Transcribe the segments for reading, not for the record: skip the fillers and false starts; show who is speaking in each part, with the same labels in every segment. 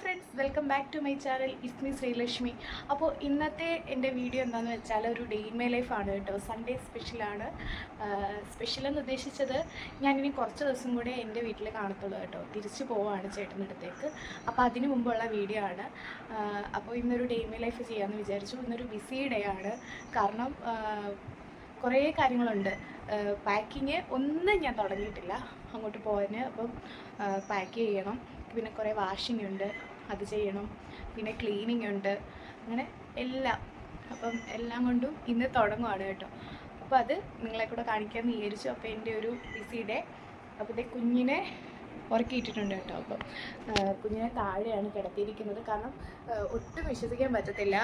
Speaker 1: Friends, welcome back to my channel. It's me Sreelakshmi. അപ്പോൾ ഇന്നത്തെ എൻ്റെ വീഡിയോ എന്താണെന്ന് വെച്ചാൽ ഒരു ഡേ ഇൻ മൈ ലൈഫാണ് കേട്ടോ. സൺഡേ സ്പെഷ്യലാണ്. സ്പെഷ്യലെന്ന് ഉദ്ദേശിച്ചത് ഞാനിനി കുറച്ച് ദിവസം കൂടെ എൻ്റെ വീട്ടിൽ കാണത്തുള്ളൂ കേട്ടോ. തിരിച്ചു പോവാണ് ചേട്ടൻ്റെ അടുത്തേക്ക്. അപ്പോൾ അതിന് മുമ്പുള്ള വീഡിയോ ആണ്. അപ്പോൾ ഇന്നൊരു ഡേ ഇൻ മൈ ലൈഫ് ചെയ്യാമെന്ന് വിചാരിച്ചു. ഇന്നൊരു ബിസി ഡേ ആണ്. കാരണം കുറേ കാര്യങ്ങളുണ്ട്. പാക്കിങ് ഒന്നും ഞാൻ തുടങ്ങിയിട്ടില്ല അങ്ങോട്ട് പോകാൻ. അപ്പം പാക്ക് ചെയ്യണം, പിന്നെ കുറേ വാഷിംഗ് ഉണ്ട്, അത് ചെയ്യണം, പിന്നെ ക്ലീനിങ് ഉണ്ട്, അങ്ങനെ എല്ലാം. അപ്പം എല്ലാം കൊണ്ടും ഇന്ന് തുടങ്ങുവാണ് കേട്ടോ. അപ്പോൾ അത് നിങ്ങളെ കൂടെ കാണിക്കാമെന്ന് വിചാരിച്ചു. അപ്പോൾ എൻ്റെ ഒരു ബിസി ഡേ. അപ്പോൾ ഇതേ കുഞ്ഞിനെ ഉറക്കിയിട്ടിട്ടുണ്ട് കേട്ടോ. അപ്പം കുഞ്ഞിനെ താഴെയാണ് കിടത്തിയിരിക്കുന്നത്. കാരണം ഒട്ടും വിശ്വസിക്കാൻ പറ്റത്തില്ല.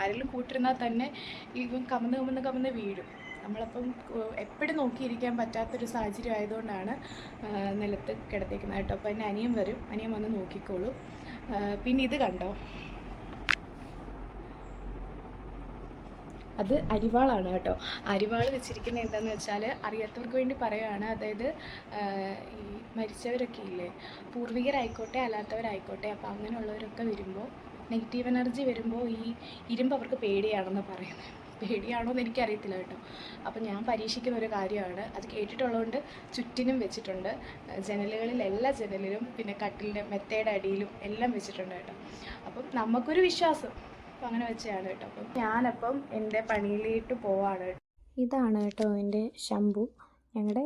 Speaker 1: ആരെങ്കിലും കൂട്ടിരുന്നാൽ തന്നെ ഇവൻ കമന്ന് വീഴും. നമ്മളപ്പം എപ്പോഴും നോക്കിയിരിക്കാൻ പറ്റാത്തൊരു സാഹചര്യം ആയതുകൊണ്ടാണ് നിലത്ത് കിടത്തേക്കുന്നത് കേട്ടോ. അപ്പോൾ എൻ്റെ അനിയൻ വരും, അനിയൻ വന്ന് നോക്കിക്കോളൂ. പിന്നെ ഇത് കണ്ടോ, അത് അരിവാളാണ് കേട്ടോ. അരിവാൾ വെച്ചിരിക്കുന്നത് എന്താണെന്ന് വെച്ചാൽ അറിയാത്തവർക്ക് വേണ്ടി പറയുകയാണ്. അതായത് ഈ മരിച്ചവരൊക്കെ ഇല്ലേ, പൂർവികരായിക്കോട്ടെ അല്ലാത്തവരായിക്കോട്ടെ, അപ്പോൾ അങ്ങനെയുള്ളവരൊക്കെ വരുമ്പോൾ നെഗറ്റീവ് എനർജി വരുമ്പോൾ ഈ ഇരുമ്പ് അവർക്ക് പേടിയാണെന്ന് പറയുന്നത്. പേടിയാണോ എന്ന് എനിക്കറിയത്തില്ല കേട്ടോ. അപ്പം ഞാൻ പരീക്ഷിക്കുന്ന ഒരു കാര്യമാണ്. അത് കേട്ടിട്ടുള്ളതുകൊണ്ട് ചുറ്റിനും വെച്ചിട്ടുണ്ട്. ജനലുകളിൽ എല്ലാ ജനലിലും, പിന്നെ കട്ടിലിൻ്റെ മെത്തയുടെ അടിയിലും എല്ലാം വെച്ചിട്ടുണ്ട് കേട്ടോ. അപ്പം നമുക്കൊരു വിശ്വാസം, അപ്പം അങ്ങനെ വെച്ചാണ് കേട്ടോ. അപ്പം ഞാനപ്പം എൻ്റെ പണിയിലേക്ക് പോവാണ്. ഇതാണ് കേട്ടോ എൻ്റെ ശംഭു, ഞങ്ങളുടെ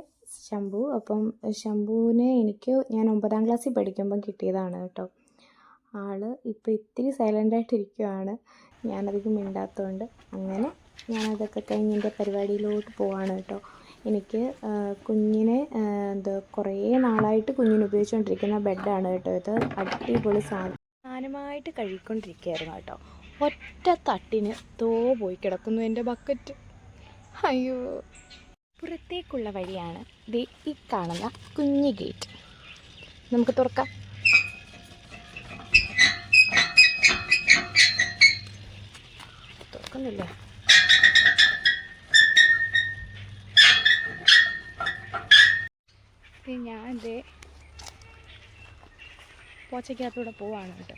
Speaker 1: ശംഭു. അപ്പം ശംഭുവിനെ ഞാൻ 9ാം ക്ലാസ്സിൽ പഠിക്കുമ്പം കിട്ടിയതാണ് കേട്ടോ. ആള് ഇപ്പോൾ ഇത്തിരി സൈലൻ്റായിട്ടിരിക്കുവാണ്, ഞാനധികം മിണ്ടാത്തതുകൊണ്ട്. അങ്ങനെ ഞാനതൊക്കെ കഴിഞ്ഞ് എൻ്റെ പരിപാടിയിലോട്ട് പോവാണ് കേട്ടോ. എനിക്ക് കുഞ്ഞിനെ കുറേ നാളായിട്ട് കുഞ്ഞിന് ഉപയോഗിച്ചുകൊണ്ടിരിക്കുന്ന ബെഡാണ് കേട്ടോ ഇത്. അടിപൊളി സാധനമായിട്ട് കഴുകിക്കൊണ്ടിരിക്കുകയായിരുന്നു കേട്ടോ. ഒറ്റ തട്ടിന് പോയി കിടക്കുന്നു എൻ്റെ ബക്കറ്റ്. അയ്യോ. പുറത്തേക്കുള്ള വഴിയാണ് ദേ ഈ കാണുന്ന കുഞ്ഞി ഗേറ്റ്. നമുക്ക് തുറക്കാം. തുറക്കുന്നില്ല. ഞാൻ എൻ്റെ പോച്ചയ്ക്കകത്തൂടെ പോവാണ് കേട്ടോ.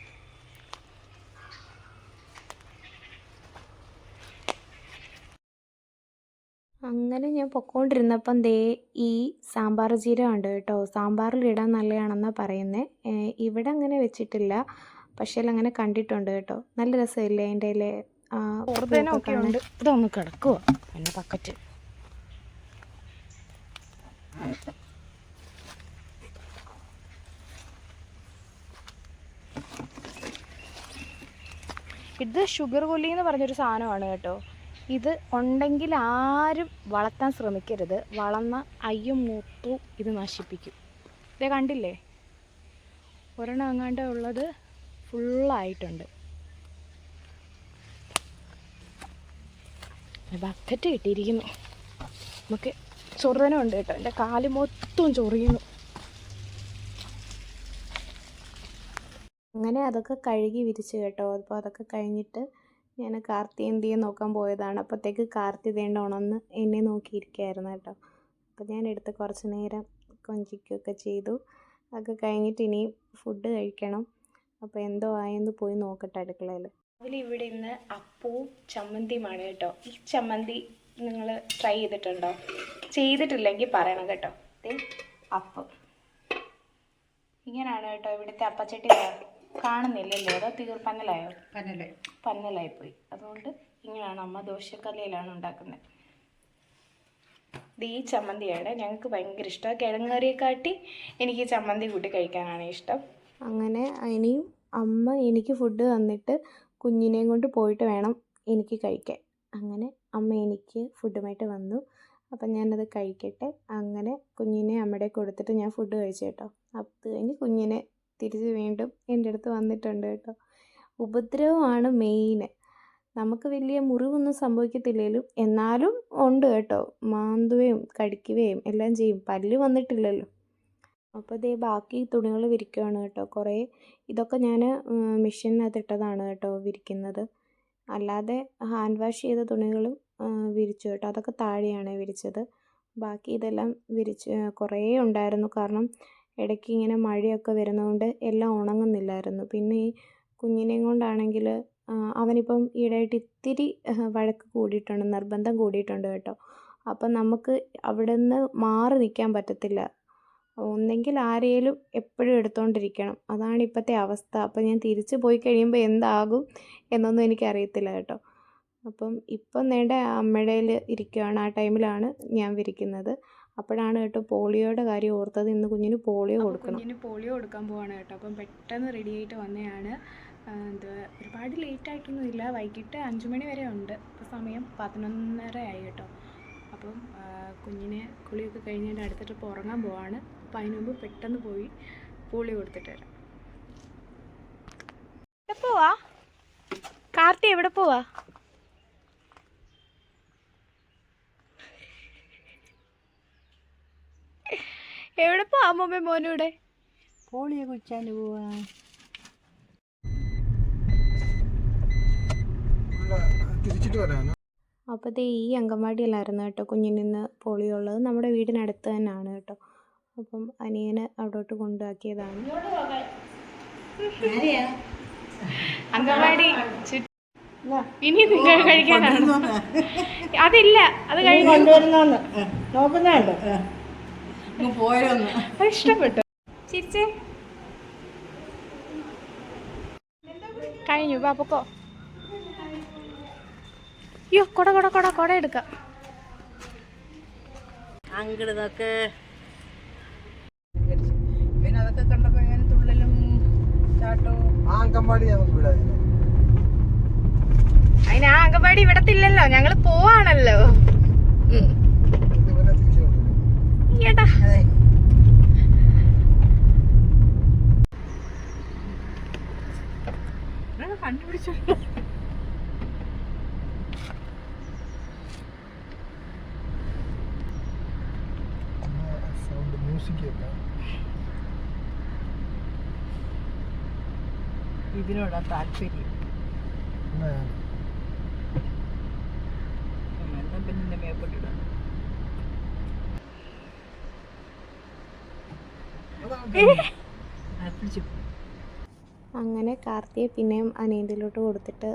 Speaker 1: അങ്ങനെ ഞാൻ പൊക്കോണ്ടിരുന്നപ്പം ഈ സാമ്പാർ ജീരകം ഉണ്ട് കേട്ടോ. സാമ്പാറിലിടാൻ നല്ലതാണെന്നാണ് പറയുന്നത്. ഇവിടെ അങ്ങനെ വെച്ചിട്ടില്ല, പക്ഷേ അങ്ങനെ കണ്ടിട്ടുണ്ട് കേട്ടോ. നല്ല രസമില്ലേ അതിൻ്റെ ഉണ്ട്. ഇതൊന്ന് കിടക്കുവോ എൻ്റെ ബക്കറ്റ്. ഇത് ഷുഗർ കൊല്ലി എന്ന് പറഞ്ഞൊരു സാധനമാണ് കേട്ടോ. ഇത് ഉണ്ടെങ്കിൽ ആരും വളർത്താൻ ശ്രമിക്കരുത്. വളർന്ന അയ്യും മൂത്തും ഇത് നശിപ്പിക്കും. ഇതേ കണ്ടില്ലേ, ഒരെണ്ണം അങ്ങാണ്ട് ഉള്ളത് ഫുള്ളായിട്ടുണ്ട്. ബക്കറ്റ് കിട്ടിയിരിക്കുന്നു. നമുക്ക് ചൊറുതനം ഉണ്ട് കേട്ടോ. എൻ്റെ കാല് മൊത്തം ചൊറിയുന്നു. അങ്ങനെ അതൊക്കെ കഴുകി വിരിച്ച് കേട്ടോ. അപ്പോൾ അതൊക്കെ കഴിഞ്ഞിട്ട് ഞാൻ കാർത്തി എന്ത് ചെയ്യാൻ നോക്കാൻ പോയതാണ്. അപ്പോഴത്തേക്ക് കാർത്തി ഉണർന്ന് എന്നെ നോക്കിയിരിക്കുകയായിരുന്നു കേട്ടോ. അപ്പോൾ ഞാൻ എടുത്ത് കുറച്ച് നേരം കൊഞ്ചിക്കുകയൊക്കെ ചെയ്തു. അതൊക്കെ കഴിഞ്ഞിട്ട് ഇനി ഫുഡ് കഴിക്കണം. അപ്പോൾ എന്തോ ആയെന്ന് പോയി നോക്കട്ടെ അടുക്കളയിൽ. ഇവിടെ ഇന്ന് അപ്പവും ചമ്മന്തിയുമാണ് കേട്ടോ. ഈ ചമ്മന്തി നിങ്ങൾ ട്രൈ ചെയ്തിട്ടുണ്ടോ? ചെയ്തിട്ടില്ലെങ്കിൽ പറയണം കേട്ടോ. അപ്പം ഇങ്ങനെയാണ് കേട്ടോ ഇവിടുത്തെ അപ്പച്ചട്ടി. കാണുന്നില്ലല്ലോ, അതോ പന്നലായോ? പന്നലായിപ്പോയി. അതുകൊണ്ട് ഇങ്ങനെയാണ് അമ്മ ദോശക്കല്ലിലാണ് ഉണ്ടാക്കുന്നത്. ഇത് ഈ ചമ്മന്തിയാണ് ഞങ്ങൾക്ക് ഭയങ്കര ഇഷ്ടം. കിഴങ്ങറിയെക്കാട്ടി എനിക്ക് ചമ്മന്തി കൂട്ടി കഴിക്കാനാണ് ഇഷ്ടം. അങ്ങനെ ഇനിയും അമ്മ എനിക്ക് ഫുഡ് തന്നിട്ട് കുഞ്ഞിനെയും കൊണ്ട് പോയിട്ട് വേണം എനിക്ക് കഴിക്കാൻ. അങ്ങനെ അമ്മ എനിക്ക് ഫുഡുമായിട്ട് വന്നു. അപ്പം ഞാനത് കഴിക്കട്ടെ. അങ്ങനെ കുഞ്ഞിനെ അമ്മയുടെ കൊടുത്തിട്ട് ഞാൻ ഫുഡ് കഴിച്ചു കേട്ടോ. അത് കഴിഞ്ഞ് കുഞ്ഞിനെ തിരിച്ച് വീണ്ടും എൻ്റെ അടുത്ത് വന്നിട്ടുണ്ട് കേട്ടോ. ഉപദ്രവമാണ് മെയിന്. നമുക്ക് വലിയ മുറിവൊന്നും സംഭവിക്കത്തില്ലെങ്കിലും എന്നാലും ഉണ്ട് കേട്ടോ. മാന്തുകയും കടിക്കുകയും എല്ലാം ചെയ്യും. പല്ല് വന്നിട്ടില്ലല്ലോ. അപ്പോൾ ഇതേ ബാക്കി തുണികൾ വിരിക്കുകയാണ് കേട്ടോ. കുറേ ഇതൊക്കെ ഞാൻ മെഷീനകത്ത് ഇട്ടതാണ് കേട്ടോ വിരിക്കുന്നത്. അല്ലാതെ ഹാൻഡ് വാഷ് ചെയ്ത തുണികളും വിരിച്ചു കേട്ടോ. അതൊക്കെ താഴെയാണ് വിരിച്ചത്. ബാക്കി ഇതെല്ലാം കുറേ ഉണ്ടായിരുന്നു. കാരണം
Speaker 2: ഇടയ്ക്ക് ഇങ്ങനെ മഴയൊക്കെ വരുന്നതുകൊണ്ട് എല്ലാം ഉണങ്ങുന്നില്ലായിരുന്നു. പിന്നെ ഈ കുഞ്ഞിനെയും കൊണ്ടാണെങ്കിൽ അവനിപ്പം ഈയിടെയായിട്ട് ഇത്തിരി വഴക്ക് കൂടിയിട്ടുണ്ട്, നിർബന്ധം കൂടിയിട്ടുണ്ട് കേട്ടോ. അപ്പം നമുക്ക് അവിടെ നിന്ന് മാറി നിൽക്കാൻ പറ്റത്തില്ല. ഒന്നെങ്കിൽ ആരെയും എപ്പോഴും എടുത്തുകൊണ്ടിരിക്കണം, അതാണ് ഇപ്പോഴത്തെ അവസ്ഥ. അപ്പം ഞാൻ തിരിച്ച് പോയി കഴിയുമ്പോൾ എന്താകും എന്നൊന്നും എനിക്കറിയത്തില്ല കേട്ടോ. അപ്പം ഇപ്പം നേണ്ട അമ്മയുടെ ഇരിക്കുകയാണ്. ആ ടൈമിലാണ് ഞാൻ വിരിക്കുന്നത്. അപ്പോഴാണ് കേട്ടോ പോളിയോയുടെ കാര്യം ഓർത്തത്. ഇന്ന് കുഞ്ഞിന് പോളിയോ കൊടുക്കണം.
Speaker 1: കുഞ്ഞിന് പോളിയോ കൊടുക്കാൻ പോവാണ് കേട്ടോ. അപ്പം പെട്ടെന്ന് റെഡി ആയിട്ട് വന്നതാണ്. ഒരുപാട് ലേറ്റ് ആയിട്ടൊന്നും ഇല്ല, വൈകിട്ട് 5 മണി വരെ ഉണ്ട്. ഇപ്പോൾ സമയം 11:30 ആയി കേട്ടോ. അപ്പം കുഞ്ഞിനെ കുളിയൊക്കെ കഴിഞ്ഞിട്ട് അടുത്ത ട്രിപ്പ് ഉറങ്ങാൻ പോവാണ്. അപ്പം അതിന് മുമ്പ് പെട്ടെന്ന് പോയി പോളിയോ കൊടുത്തിട്ട് വരാം. എവിടെ പോവാ കാർത്തി? എവിടെ പോവാ? എവിടെ പോവാ അമ്മമ്മ മോനൂടെ?
Speaker 3: പോളിയോ കുടിച്ചാൽ പോവാ.
Speaker 2: അപ്പോൾ ഈ അംഗൻവാടിയിലായിരുന്നു കേട്ടോ കുഞ്ഞിന് പോളിയോ ഉള്ളത്. നമ്മുടെ വീടിനടുത്ത് തന്നെയാണ് കേട്ടോ. അപ്പം അനിയനെ അവിടോട്ട് കൊണ്ടാക്കിയതാണ്.
Speaker 1: അംഗൻവാടി ഇനി നിങ്ങൾ കഴിക്കാനാണ്? അതില്ല, അത്
Speaker 3: കൊണ്ടുവരുന്നോന്ന് നോക്കുന്നുണ്ട്.
Speaker 1: ഇഷ്ടപ്പെട്ടു. ചിരിച്ചേ കഴിഞ്ഞു. പാപ്പക്കോ അയ്യോ കൊട കൊട കൊട കൊട എടുക്കാം.
Speaker 3: അങ്ങോട്ട് നോക്ക്. പിന്നെ അതൊക്കെ കണ്ടപ്പോ ഇങ്ങനെ തുള്ളലും ചാട്ടവും.
Speaker 1: അതിന് ആ അംഗൻവാടി ഇവിടത്തില്ലല്ലോ, ഞങ്ങള് പോവാണല്ലോ. ഏട്ടാ
Speaker 3: കണ്ടുപിടിച്ചു. ഇതിനോടാ താല്പര്യം. എന്താ പിന്നെ മേപ്പെട്ടിടാം.
Speaker 2: അങ്ങനെ കാർത്തിയെ പിന്നെയും അനിയൻ്റെലോട്ട് കൊടുത്തിട്ട്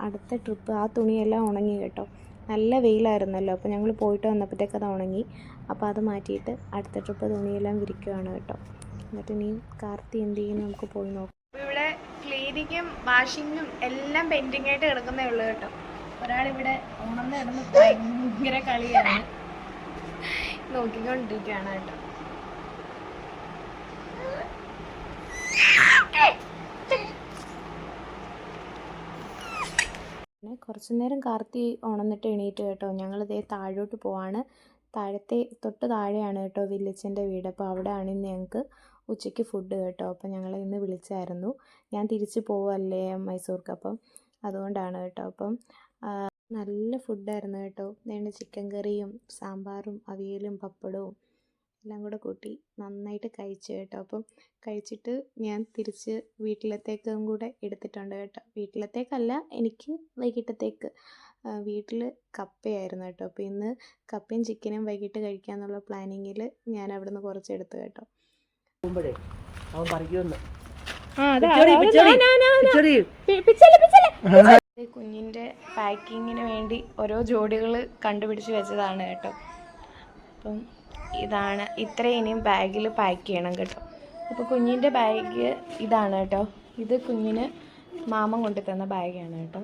Speaker 2: അടുത്ത ട്രിപ്പ് ആ തുണിയെല്ലാം ഉണങ്ങി കേട്ടോ. നല്ല വെയിലായിരുന്നല്ലോ, അപ്പോൾ ഞങ്ങൾ പോയിട്ട് വന്നപ്പോഴത്തേക്ക് അത് ഉണങ്ങി. അപ്പോൾ അത് മാറ്റിയിട്ട് അടുത്ത ട്രിപ്പ് തുണിയെല്ലാം വിരിക്കുകയാണ് കേട്ടോ. എന്നിട്ട് ഇനി കാർത്തി എന്ത് ചെയ്യും നമുക്ക് പോയി നോക്കാം.
Speaker 1: ഇവിടെ ക്ലീനിങ്ങും വാഷിങ്ങും എല്ലാം പെൻഡിങ് ആയിട്ട് കിടക്കുന്നേ ഉള്ളൂ കേട്ടോ. ഒരാളിവിടെ ഉണർന്ന് കിടന്ന് ഭയങ്കര കളിയാണ്, നോക്കിക്കൊണ്ടിരിക്കുകയാണ് കേട്ടോ.
Speaker 2: പിന്നെ കുറച്ച് നേരം കാർത്തി ഉണർന്നിട്ട് എണീറ്റ് കേട്ടോ. ഞങ്ങളിതേ താഴോട്ട് പോവാണ്. തൊട്ട് താഴെയാണ് കേട്ടോ വില്ലിച്ചൻ്റെ വീട്. അപ്പോൾ അവിടെയാണ് ഇന്ന് ഞങ്ങൾക്ക് ഉച്ചയ്ക്ക് ഫുഡ് കേട്ടോ. അപ്പോൾ ഞങ്ങളെ ഇന്ന് വിളിച്ചായിരുന്നു. ഞാൻ തിരിച്ച് പോവല്ലേ മൈസൂർക്ക്, അപ്പം അതുകൊണ്ടാണ് കേട്ടോ. അപ്പം നല്ല ഫുഡായിരുന്നു കേട്ടോ. നേണ്ട ചിക്കൻ കറിയും സാമ്പാറും അവിയലും പപ്പടവും എല്ലാം കൂടെ കൂട്ടി നന്നായിട്ട് കഴിച്ചു കേട്ടോ. അപ്പം കഴിച്ചിട്ട് ഞാൻ തിരിച്ച് വീട്ടിലത്തേക്കും കൂടെ എടുത്തിട്ടുണ്ട് കേട്ടോ. വീട്ടിലത്തേക്കല്ല, എനിക്ക് വൈകിട്ടത്തേക്ക്. വീട്ടിൽ കപ്പയായിരുന്നു കേട്ടോ. അപ്പോൾ ഇന്ന് കപ്പയും ചിക്കനും വൈകിട്ട് കഴിക്കാമെന്നുള്ള പ്ലാനിങ്ങിൽ ഞാൻ അവിടെ നിന്ന് കുറച്ചെടുത്ത് കേട്ടോ. കുഞ്ഞിൻ്റെ പാക്കിങ്ങിന് വേണ്ടി ഓരോ ജോഡികൾ കണ്ടുപിടിച്ച് വെച്ചതാണ് കേട്ടോ. അപ്പം ഇതാണ്, ഇത്രയും ഇനിയും ബാഗിൽ പാക്ക് ചെയ്യണം കേട്ടോ. അപ്പോൾ കുഞ്ഞിൻ്റെ ബാഗ് ഇതാണ് കേട്ടോ. ഇത് കുഞ്ഞിന് മാമൻ കൊണ്ടു തന്ന ബാഗാണ് കേട്ടോ.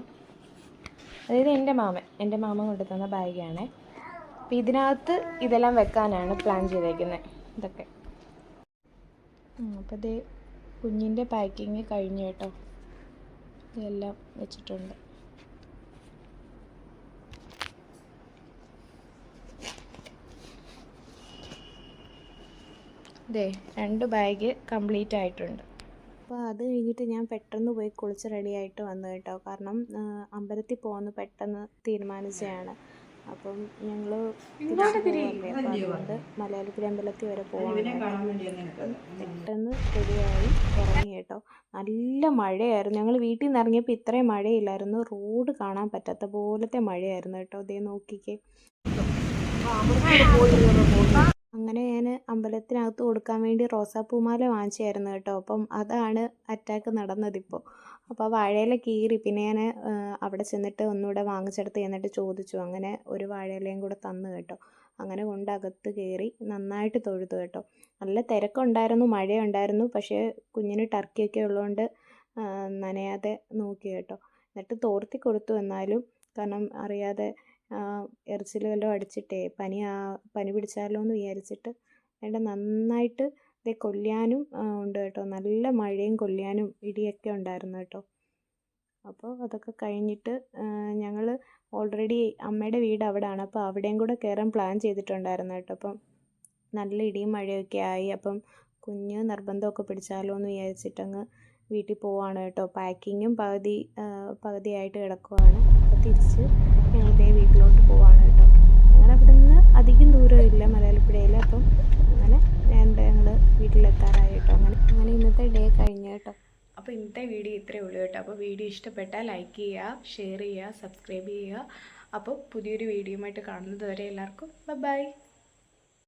Speaker 2: അതായത് എൻ്റെ മാമൻ കൊണ്ടു തന്ന ബാഗാണ്. അപ്പോൾ ഇതിനകത്ത് ഇതെല്ലാം വെക്കാനാണ് പ്ലാൻ ചെയ്തേക്കുന്നത് ഇതൊക്കെ. അപ്പോൾ ഇത് കുഞ്ഞിൻ്റെ പാക്കിങ് കഴിഞ്ഞു കേട്ടോ. ഇതെല്ലാം വെച്ചിട്ടുണ്ട്. ഇതേ 2 ബാഗ് കംപ്ലീറ്റ് ആയിട്ടുണ്ട്. അപ്പോൾ അത് കഴിഞ്ഞിട്ട് ഞാൻ പെട്ടെന്ന് പോയി കുളിച്ച് റെഡിയായിട്ട് വന്നു കേട്ടോ. കാരണം അമ്പലത്തിൽ പോകുന്ന പെട്ടെന്ന് തീരുമാനിച്ചതാണ്. അപ്പം ഞങ്ങൾ അതുകൊണ്ട് മലയാളത്തിലെ അമ്പലത്തിൽ വരെ പോകാൻ പെട്ടെന്ന് റെഡിയായി ഇറങ്ങി കേട്ടോ. നല്ല മഴയായിരുന്നു. ഞങ്ങൾ വീട്ടിൽ നിന്ന് ഇറങ്ങിയപ്പോൾ ഇത്രയും മഴയില്ലായിരുന്നു. റോഡ് കാണാൻ പറ്റാത്ത പോലത്തെ മഴയായിരുന്നു കേട്ടോ. അതേ നോക്കിക്കേ. അങ്ങനെ ഞാൻ അമ്പലത്തിനകത്ത് കൊടുക്കാൻ വേണ്ടി റോസാപ്പൂമാല വാങ്ങിച്ചായിരുന്നു കേട്ടോ. അപ്പം അതാണ് അറ്റാക്ക് നടന്നതിപ്പോൾ. അപ്പോൾ ആ വാഴയില കീറി. പിന്നെ ഞാൻ അവിടെ ചെന്നിട്ട് ഒന്നുകൂടെ വാങ്ങിച്ചെടുത്ത് ചെന്നിട്ട് ചോദിച്ചു. അങ്ങനെ ഒരു വാഴയിലയും കൂടെ തന്നു കേട്ടോ. അങ്ങനെ കൊണ്ട് അകത്ത് കയറി നന്നായിട്ട് തൊഴുതു കേട്ടോ. നല്ല തിരക്കുണ്ടായിരുന്നു, മഴയുണ്ടായിരുന്നു. പക്ഷേ കുഞ്ഞിന് ടർക്കിയൊക്കെ ഉള്ളതുകൊണ്ട് നനയാതെ നോക്കി കേട്ടോ. എന്നിട്ട് തോർത്തി കൊടുത്തു എന്നാലും, കാരണം അറിയാതെ എറിച്ചിൽ വല്ലതും അടിച്ചിട്ടേ പനി പിടിച്ചാലോ എന്ന് വിചാരിച്ചിട്ട്. വേണ്ട നന്നായിട്ട് ദേ കൊല്ലാനും ഉണ്ട് കേട്ടോ. നല്ല മഴയും കൊല്ലാനും ഇടിയൊക്കെ ഉണ്ടായിരുന്നു കേട്ടോ. അപ്പോൾ അതൊക്കെ കഴിഞ്ഞിട്ട് ഞങ്ങൾ ഓൾറെഡി അമ്മയുടെ വീട് അവിടെയാണ്. അപ്പോൾ അവിടെയും കൂടെ കയറാൻ പ്ലാൻ ചെയ്തിട്ടുണ്ടായിരുന്നു കേട്ടോ. അപ്പം നല്ല ഇടിയും മഴയൊക്കെ ആയി. അപ്പം കുഞ്ഞ് നിർബന്ധമൊക്കെ പിടിച്ചാലോ എന്ന് വിചാരിച്ചിട്ടങ്ങ് വീട്ടിൽ പോവാണ് കേട്ടോ. പാക്കിങ്ങും പകുതിയായിട്ട് കിടക്കുവാണ്. അപ്പോൾ തിരിച്ച് ഞങ്ങൾ ദേ വീട്ടിലോട്ട് പോവാണ് കേട്ടോ. ഞങ്ങളവിടെ നിന്ന് അധികം ദൂരമില്ല മലയാളപ്പുഴയിൽ. അപ്പം അങ്ങനെ ഞങ്ങൾ വീട്ടിലെത്താറായി കേട്ടോ. അങ്ങനെ ഇന്നത്തെ ഡേ കഴിഞ്ഞു കേട്ടോ.
Speaker 1: അപ്പോൾ ഇന്നത്തെ വീഡിയോ ഇത്രയേ ഉള്ളൂ കേട്ടോ. അപ്പോൾ വീഡിയോ ഇഷ്ടപ്പെട്ടാൽ ലൈക്ക് ചെയ്യുക, ഷെയർ ചെയ്യുക, സബ്സ്ക്രൈബ് ചെയ്യുക. അപ്പോൾ പുതിയൊരു വീഡിയോയുമായിട്ട് കാണുന്നത് വരെ എല്ലാവർക്കും ബൈ.